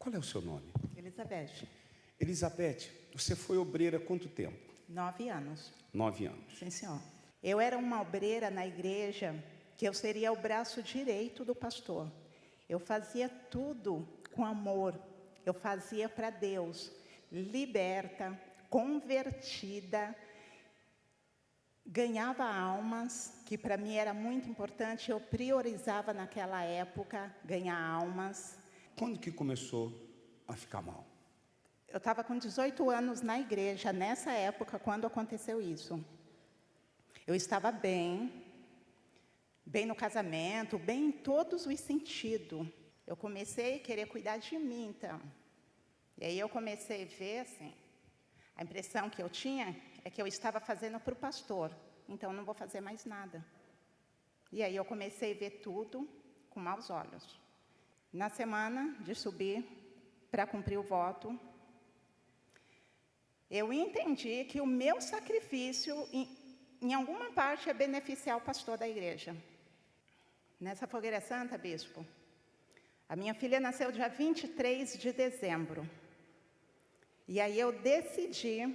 Qual é o seu nome? Elizabeth, Elizabeth, você foi obreira há quanto tempo? 9 anos. 9 anos. Sim, senhor. Eu era uma obreira na igreja que eu seria o braço direito do pastor. Eu fazia tudo com amor. Eu fazia para Deus. Liberta, convertida, ganhava almas, que para mim era muito importante. Eu priorizava naquela época ganhar almas. Quando que começou a ficar mal? Eu estava com 18 anos na igreja, nessa época, quando aconteceu isso. Eu estava bem no casamento, bem em todos os sentidos. Eu comecei a querer cuidar de mim, então. E aí eu comecei a ver, assim, a impressão que eu tinha é que eu estava fazendo para o pastor. Então, não vou fazer mais nada. E aí eu comecei a ver tudo com maus olhos. Na semana de subir para cumprir o voto, eu entendi que o meu sacrifício, em alguma parte, é beneficiar o pastor da igreja. Nessa fogueira santa, bispo, a minha filha nasceu dia 23 de dezembro. E aí eu decidi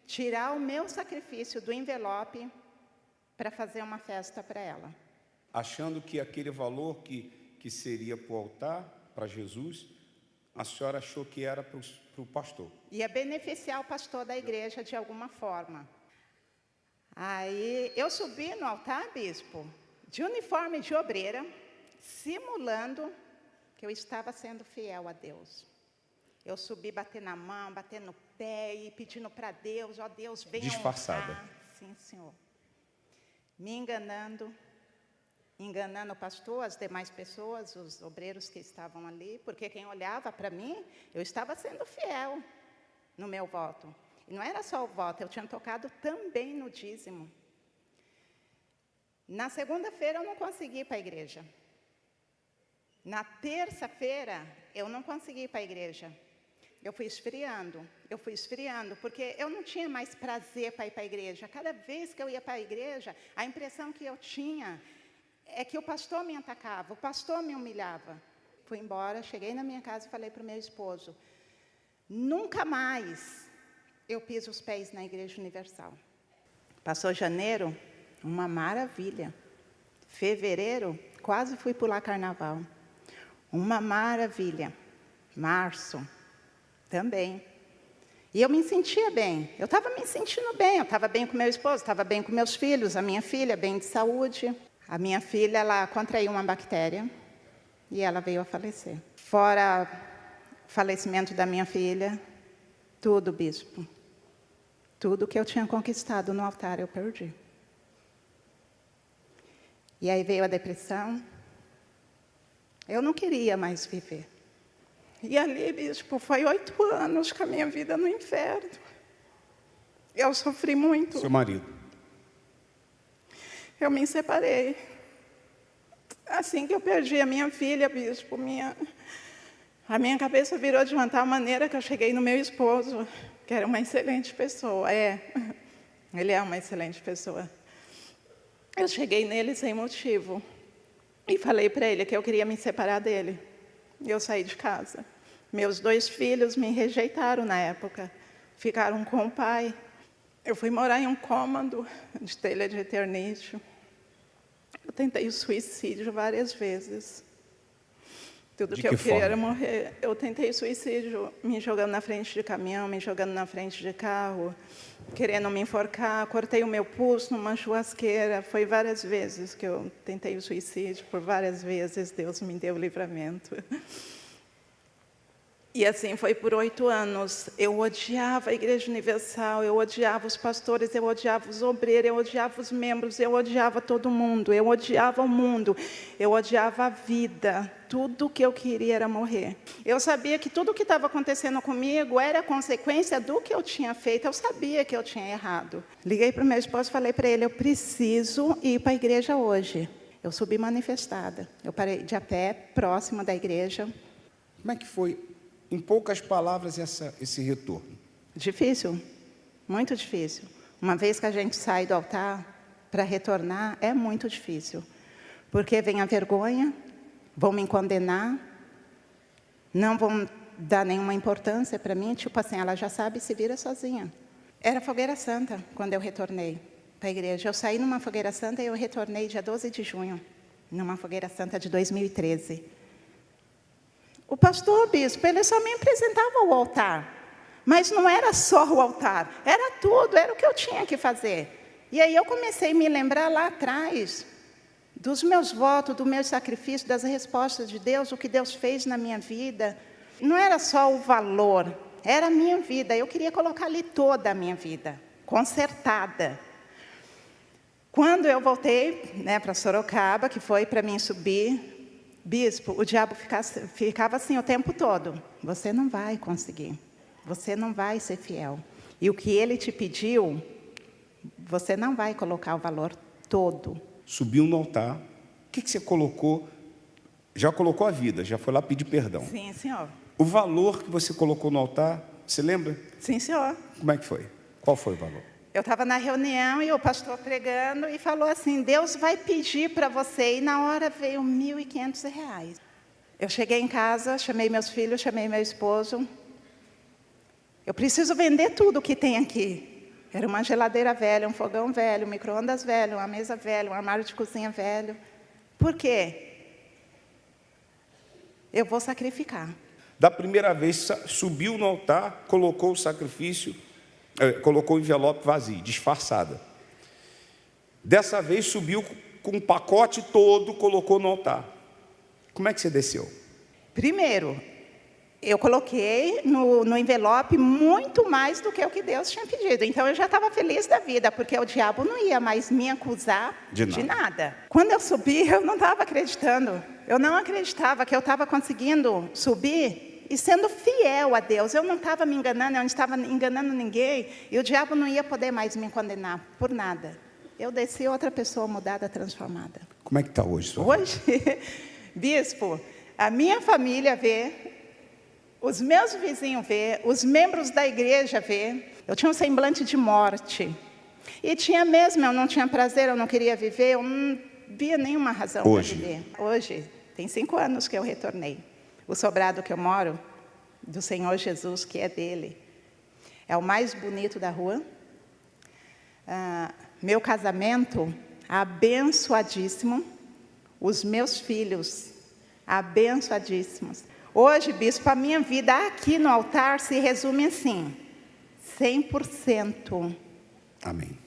tirar o meu sacrifício do envelope para fazer uma festa para ela. Achando que aquele valor que seria para o altar, para Jesus, a senhora achou que era para o pastor. Ia beneficiar o pastor da igreja de alguma forma. Aí eu subi no altar, bispo, de uniforme de obreira, simulando que eu estava sendo fiel a Deus. Eu subi bater na mão, bater no pé e pedindo para Deus, ó Deus, venha disfarçada. honrar. Sim, senhor. Me enganando o pastor, as demais pessoas, os obreiros que estavam ali, porque quem olhava para mim, eu estava sendo fiel no meu voto. E não era só o voto, eu tinha tocado também no dízimo. Na segunda-feira eu não consegui ir para a igreja. Na terça-feira eu não consegui ir para a igreja. Eu fui esfriando, porque eu não tinha mais prazer para ir para a igreja. Cada vez que eu ia para a igreja, a impressão que eu tinha é que o pastor me atacava, o pastor me humilhava. Fui embora, cheguei na minha casa e falei para o meu esposo, nunca mais eu piso os pés na Igreja Universal. Passou janeiro, uma maravilha. Fevereiro, quase fui pular carnaval. Uma maravilha. Março, também. E eu me sentia bem. Eu estava me sentindo bem. Eu estava bem com meu esposo, estava bem com meus filhos, a minha filha, bem de saúde. A minha filha, ela contraiu uma bactéria e ela veio a falecer. Fora o falecimento da minha filha, tudo, bispo. Tudo que eu tinha conquistado no altar, eu perdi. E aí veio a depressão. Eu não queria mais viver. E ali, bispo, foi 8 anos com a minha vida no inferno. Eu sofri muito. Seu marido? Eu me separei. Assim que eu perdi a minha filha, bispo, a minha cabeça virou de uma tal maneira que eu cheguei no meu esposo, que era uma excelente pessoa. Ele é uma excelente pessoa. Eu cheguei nele sem motivo e falei para ele que eu queria me separar dele. E eu saí de casa. Meus 2 filhos me rejeitaram na época, ficaram com o pai. Eu fui morar em um cômodo de telha de eternício. Eu tentei o suicídio várias vezes. Tudo que eu queria era morrer. Eu tentei suicídio, me jogando na frente de caminhão, me jogando na frente de carro, querendo me enforcar. Cortei o meu pulso numa churrasqueira. Foi várias vezes que eu tentei o suicídio. Por várias vezes Deus me deu livramento. E assim foi por 8 anos. Eu odiava a Igreja Universal, eu odiava os pastores, eu odiava os obreiros, eu odiava os membros, eu odiava todo mundo, eu odiava o mundo, eu odiava a vida. Tudo que eu queria era morrer. Eu sabia que tudo o que estava acontecendo comigo era consequência do que eu tinha feito. Eu sabia que eu tinha errado. Liguei para o meu esposo e falei para ele, eu preciso ir para a igreja hoje. Eu subi manifestada. Eu parei de a pé, próxima da igreja. Como é que foi, em poucas palavras, esse retorno? Difícil, muito difícil. Uma vez que a gente sai do altar, para retornar, é muito difícil. Porque vem a vergonha, vão me condenar, não vão dar nenhuma importância para mim, tipo assim, ela já sabe se vira sozinha. Era fogueira santa quando eu retornei para a igreja. Eu saí numa fogueira santa e eu retornei dia 12 de junho, numa fogueira santa de 2013. O pastor, o bispo, ele só me apresentava o altar. Mas não era só o altar, era tudo, era o que eu tinha que fazer. E aí eu comecei a me lembrar lá atrás dos meus votos, do meu sacrifício, das respostas de Deus, o que Deus fez na minha vida. Não era só o valor, era a minha vida. Eu queria colocar ali toda a minha vida, consertada. Quando eu voltei, né, para Sorocaba, que foi para mim subir, bispo, o diabo ficava assim o tempo todo. Você não vai conseguir, você não vai ser fiel. E o que ele te pediu, você não vai colocar o valor todo. Subiu no altar, o que você colocou? Já colocou a vida, já foi lá pedir perdão. Sim, senhor. O valor que você colocou no altar, você lembra? Sim, senhor. Como é que foi? Qual foi o valor? Eu estava na reunião e o pastor pregando e falou assim, Deus vai pedir para você. E na hora veio R$ 1.500. Eu cheguei em casa, chamei meus filhos, chamei meu esposo. Eu preciso vender tudo que tem aqui. Era uma geladeira velha, um fogão velho, um micro-ondas velho, uma mesa velha, um armário de cozinha velho. Por quê? Eu vou sacrificar. Da primeira vez, subiu no altar, colocou o sacrifício, colocou o envelope vazio, disfarçada. Dessa vez, subiu com um pacote todo, colocou no altar. Como é que você desceu? Primeiro, eu coloquei no envelope muito mais do que o que Deus tinha pedido. Então, eu já estava feliz da vida, porque o diabo não ia mais me acusar de nada. Quando eu subi, eu não estava acreditando. Eu não acreditava que eu estava conseguindo subir e sendo fiel a Deus. Eu não estava me enganando, eu não estava enganando ninguém. E o diabo não ia poder mais me condenar por nada. Eu desci outra pessoa mudada, transformada. Como é que está hoje, sua Hoje, bispo, a minha família vê, os meus vizinhos vê, os membros da igreja vê. Eu tinha um semblante de morte. E tinha mesmo, eu não tinha prazer, eu não queria viver, eu não via nenhuma razão para viver. Hoje, tem 5 anos que eu retornei. O sobrado que eu moro, do Senhor Jesus, que é dele, é o mais bonito da rua. Meu casamento, abençoadíssimo. Os meus filhos, abençoadíssimos. Hoje, bispo, a minha vida aqui no altar se resume assim, 100%. Amém.